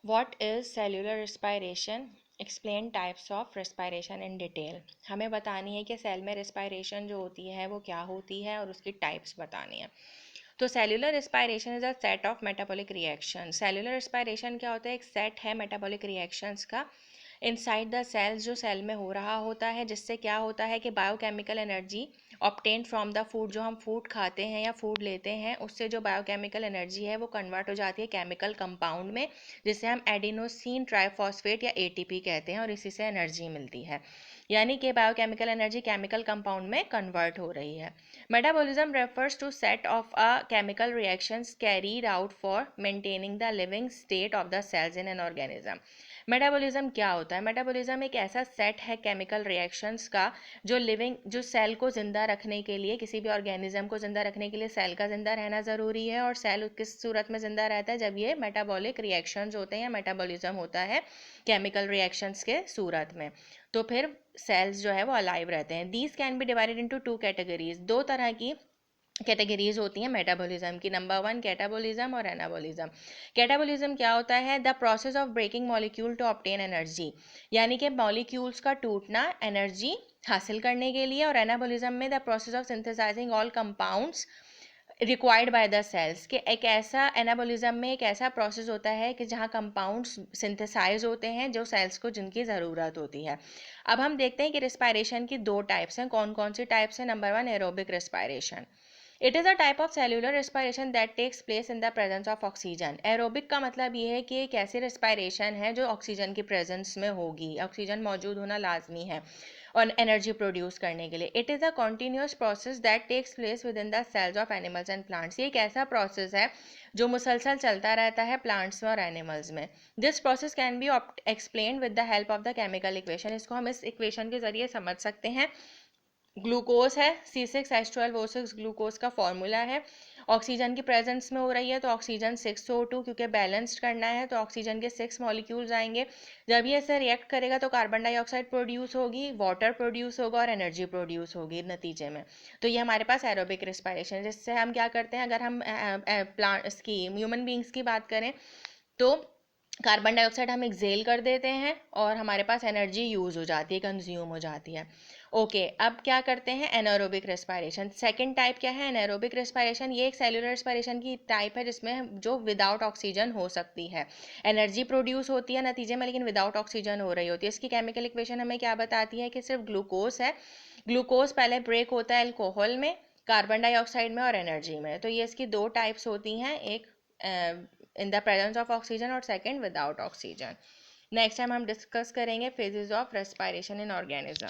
What is cellular respiration? Explain types of respiration in detail. हमें बतानी है कि सेल में respiration जो होती है वो क्या होती है और उसकी टाइप्स बतानी है। तो cellular respiration is a set of metabolic reaction. Cellular respiration क्या होता है? एक सेट है मेटाबॉलिक रिएक्शंस का इनसाइड द सेल्स जो सेल में हो रहा होता है, जिससे क्या होता है कि biochemical energy obtain from the food, जो हम फूड खाते हैं या फूड लेते हैं उससे जो बायोकेमिकल एनर्जी है वो कन्वर्ट हो जाती है केमिकल कंपाउंड में, जिसे हम एडिनोसिन ट्राइफॉस्फेट या एटीपी कहते हैं, और इसी से एनर्जी मिलती है। यानी कि बायोकेमिकल एनर्जी केमिकल कंपाउंड में कन्वर्ट हो रही है। Metabolism refers to set of a chemical reactions carried out for maintaining the living state of the cells in an organism. Metabolism क्या होता है? मेटाबॉलिज्म एक ऐसा सेट है केमिकल रिएक्शंस का जो सेल को ज़िंदा रखने के लिए, किसी भी ऑर्गेनिज्म को ज़िंदा रखने के लिए सेल का ज़िंदा रहना ज़रूरी है। और सेल किस सूरत में ज़िंदा रहता है? जब ये मेटाबॉलिक रिएक्शंस होते हैं या मेटाबॉलिज्म होता है केमिकल रिएक्शंस के सूरत में, तो फिर सेल्स जो है वो अलाइव रहते हैं। These can be divided into two categories. दो तरह की कैटेगरीज होती हैं मेटाबॉलिज्म की। नंबर वन कैटाबॉलिज्म और एनाबॉलिज्म। कैटाबॉलिज्म क्या होता है? The process of breaking molecule to obtain energy, यानी कि मॉलिक्यूल्स का टूटना एनर्जी हासिल करने के लिए। और एनाबॉलिज्म में the process of synthesising all compounds required by the cells, के एक ऐसा एनाबॉलिज्म में एक ऐसा प्रोसेस होता है कि जहाँ कंपाउंड्स सिंथेसाइज होते हैं जो सेल्स को जिनकी ज़रूरत होती है। अब हम देखते हैं कि रिस्पायरेशन की दो टाइप्स हैं। कौन कौन सी टाइप्स हैं? Number one aerobic respiration. It is a type of cellular respiration that takes place in the presence of oxygen. Aerobic का मतलब ये है कि एक ऐसी रेस्पायरेशन है जो ऑक्सीजन की प्रेजेंस में होगी, ऑक्सीजन मौजूद होना लाजमी है और एनर्जी प्रोड्यूस करने के लिए। It is a continuous process that takes place within the cells of animals and plants. ये एक ऐसा प्रोसेस है जो मुसलसल चलता रहता है प्लांट्स में और एनिमल्स में। This process can be explain with the help of the chemical equation. इसको हम इस इक्वेशन के जरिए समझ सकते हैं। ग्लूकोज है C6H12O6, ग्लूकोज का फॉर्मूला है। ऑक्सीजन की प्रेजेंस में हो रही है तो ऑक्सीजन 6O2, क्योंकि बैलेंस्ड करना है तो ऑक्सीजन के 6 मॉलिक्यूल्स आएंगे। जब ये ऐसे रिएक्ट करेगा तो कार्बन डाइऑक्साइड प्रोड्यूस होगी, वाटर प्रोड्यूस होगा और एनर्जी प्रोड्यूस होगी नतीजे में। तो ये हमारे पास एरोबिक रिस्पायरेशन। जिससे हम क्या करते हैं, अगर हम प्लांट्स की, ह्यूमन बींग्स की बात करें तो कार्बन डाइऑक्साइड हम एक्सेल कर देते हैं और हमारे पास एनर्जी यूज़ हो जाती है, कंज्यूम हो जाती है। ओके, अब क्या करते हैं? Anaerobic respiration. सेकंड टाइप क्या है? Anaerobic respiration. ये एक सेल्यूलर रेस्पायरेशन की टाइप है जिसमें जो विदाउट ऑक्सीजन हो सकती है, एनर्जी प्रोड्यूस होती है नतीजे में लेकिन विदाउट ऑक्सीजन हो रही होती है। इसकी केमिकल इक्वेशन हमें क्या बताती है कि सिर्फ ग्लूकोज है, ग्लूकोज पहले ब्रेक होता है अल्कोहल में, कार्बन डाइऑक्साइड में और एनर्जी में। तो ये इसकी दो टाइप्स होती हैं, एक in the presence of oxygen और second without oxygen. Next time हम डिस्कस करेंगे phases of respiration in organism.